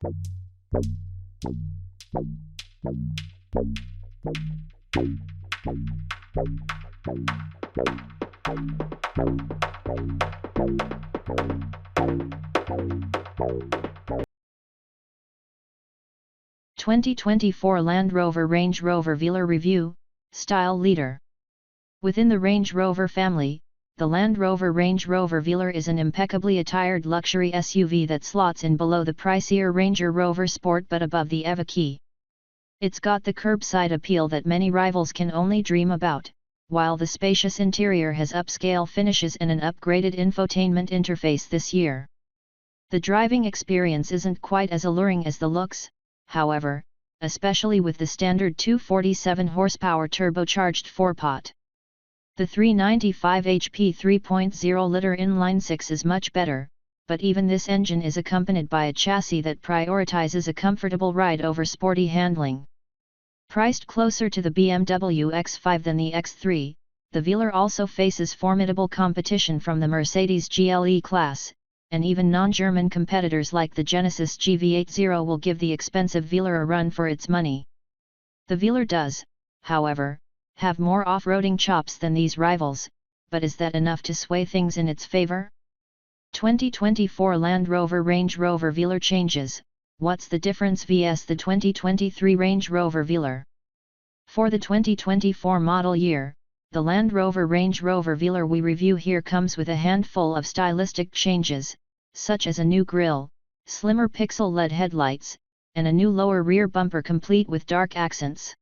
2024 Land Rover Range Rover Velar Review, Style Leader. Within the Range Rover family, the Land Rover Range Rover Velar is an impeccably attired luxury SUV that slots in below the pricier Ranger Rover Sport but above the Evoque. It's got the curbside appeal that many rivals can only dream about, while the spacious interior has upscale finishes and an upgraded infotainment interface this year. The driving experience isn't quite as alluring as the looks, however, especially with the standard 247 horsepower turbocharged 4-pot. The 395 HP 3.0-liter inline-6 is much better, but even this engine is accompanied by a chassis that prioritizes a comfortable ride over sporty handling. Priced closer to the BMW X5 than the X3, the Velar also faces formidable competition from the Mercedes GLE class, and even non-German competitors like the Genesis GV80 will give the expensive Velar a run for its money. The Velar does, however, have more off-roading chops than these rivals, but is that enough to sway things in its favor? 2024 Land Rover Range Rover Velar changes. What's the difference vs the 2023 Range Rover Velar? For the 2024 model year, the Land Rover Range Rover Velar we review here comes with a handful of stylistic changes, such as a new grille, slimmer pixel LED headlights, and a new lower rear bumper complete with dark accents.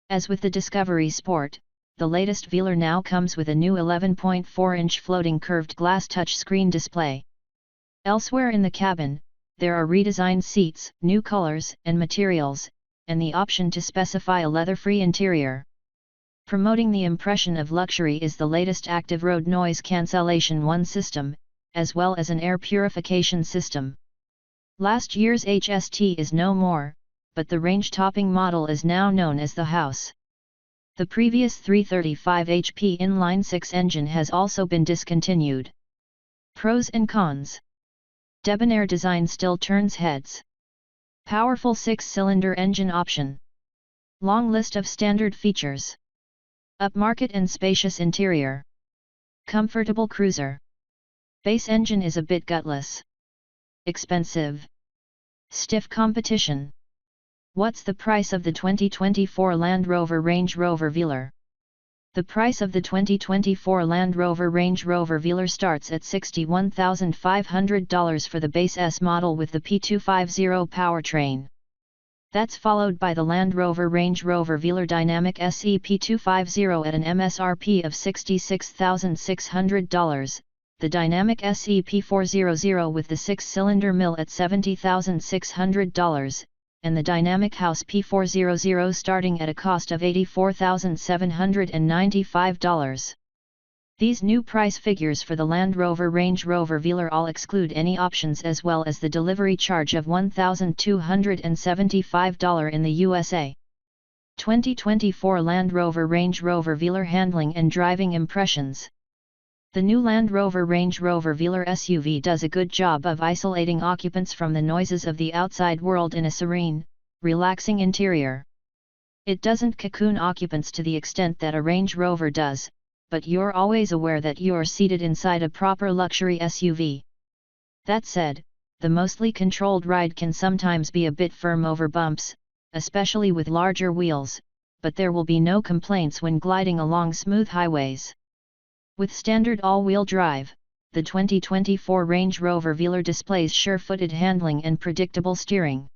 As with the Discovery Sport, the latest Velar now comes with a new 11.4-inch floating curved glass touchscreen display. Elsewhere in the cabin, there are redesigned seats, new colors and materials, and the option to specify a leather-free interior. Promoting the impression of luxury is the latest active road noise cancellation 1 system, as well as an air purification system. Last year's HST is no more, but the range-topping model is now known as the House. The previous 335 HP inline-6 engine has also been discontinued. Pros and cons. Debonair design still turns heads. Powerful 6-cylinder engine option. Long list of standard features. Upmarket and spacious interior. Comfortable cruiser. Base engine is a bit gutless. Expensive. Stiff competition. What's the price of the 2024 Land Rover Range Rover Velar? The price of the 2024 Land Rover Range Rover Velar starts at $61,500 for the base S model with the P250 powertrain. That's followed by the Land Rover Range Rover Velar Dynamic SE P250 at an MSRP of $66,600, the Dynamic SE P400 with the 6-cylinder mill at $70,600, and the Dynamic House P400 starting at a cost of $84,795. These new price figures for the Land Rover Range Rover Velar all exclude any options as well as the delivery charge of $1,275 in the USA. 2024 Land Rover Range Rover Velar handling and driving impressions. The new Land Rover Range Rover Velar SUV does a good job of isolating occupants from the noises of the outside world in a serene, relaxing interior. It doesn't cocoon occupants to the extent that a Range Rover does, but you're always aware that you're seated inside a proper luxury SUV. That said, the mostly controlled ride can sometimes be a bit firm over bumps, especially with larger wheels, but there will be no complaints when gliding along smooth highways. With standard all-wheel drive, the 2024 Range Rover Velar displays sure-footed handling and predictable steering.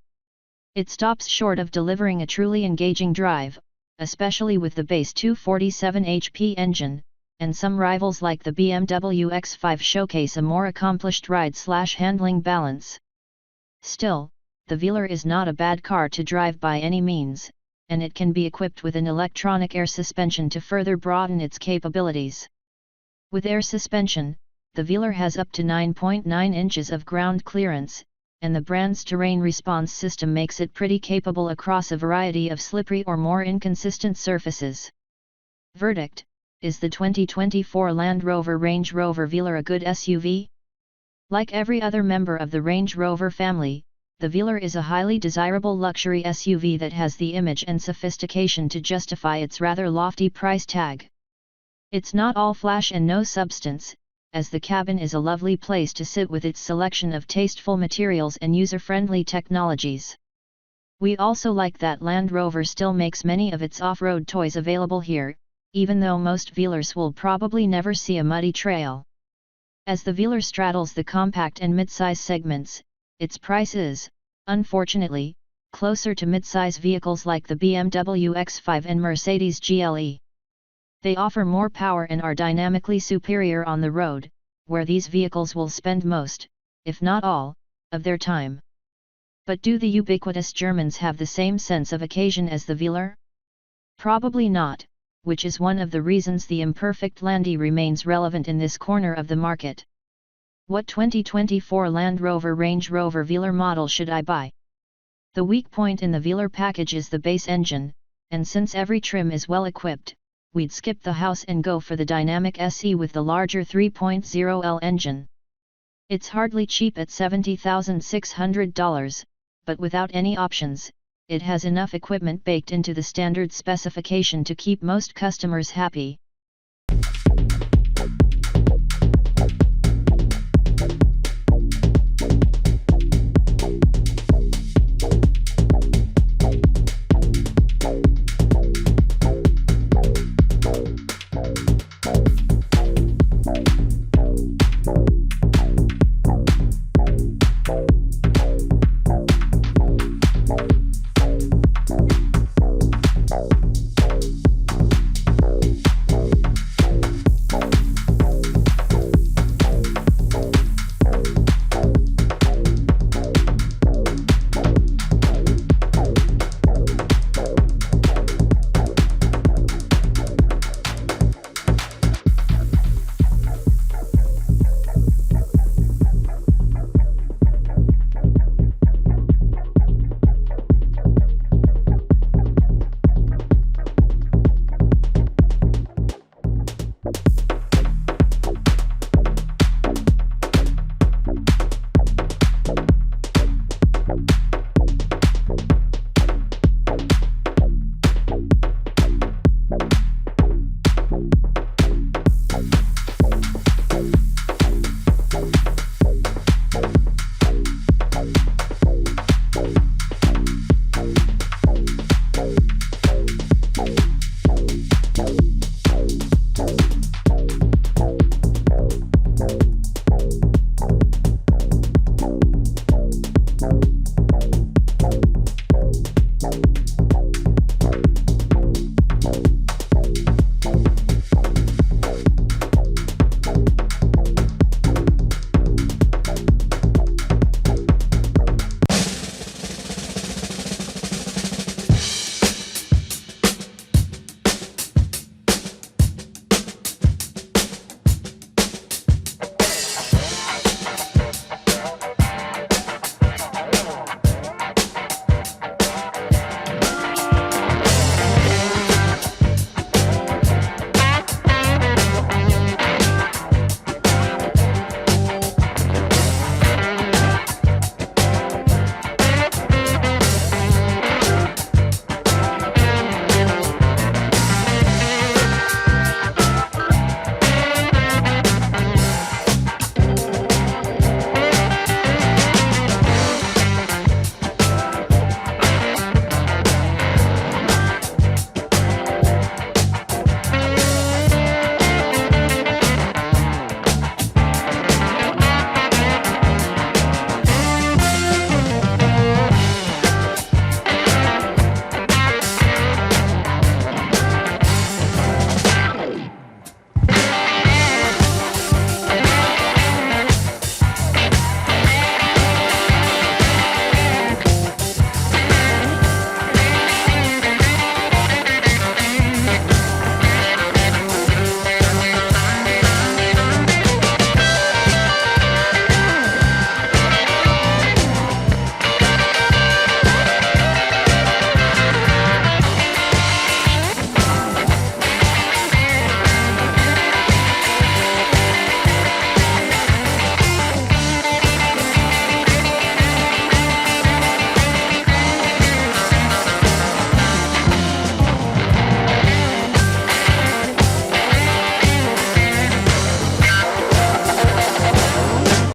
It stops short of delivering a truly engaging drive, especially with the base 247 HP engine, and some rivals like the BMW X5 showcase a more accomplished ride/handling balance. Still, the Velar is not a bad car to drive by any means, and it can be equipped with an electronic air suspension to further broaden its capabilities. With air suspension, the Velar has up to 9.9 inches of ground clearance, and the brand's terrain response system makes it pretty capable across a variety of slippery or more inconsistent surfaces. Verdict: is the 2024 Land Rover Range Rover Velar a good SUV? Like every other member of the Range Rover family, the Velar is a highly desirable luxury SUV that has the image and sophistication to justify its rather lofty price tag. It's not all flash and no substance, as the cabin is a lovely place to sit with its selection of tasteful materials and user-friendly technologies. We also like that Land Rover still makes many of its off-road toys available here, even though most Velars will probably never see a muddy trail. As the Velar straddles the compact and midsize segments, its price is, unfortunately, closer to midsize vehicles like the BMW X5 and Mercedes GLE. They offer more power and are dynamically superior on the road, where these vehicles will spend most, if not all, of their time. But do the ubiquitous Germans have the same sense of occasion as the Velar? Probably not, which is one of the reasons the imperfect Landy remains relevant in this corner of the market. What 2024 Land Rover Range Rover Velar model should I buy? The weak point in the Velar package is the base engine, and since every trim is well equipped, we'd skip the house and go for the dynamic SE with the larger 3.0L engine. It's hardly cheap at $70,600, but without any options, it has enough equipment baked into the standard specification to keep most customers happy.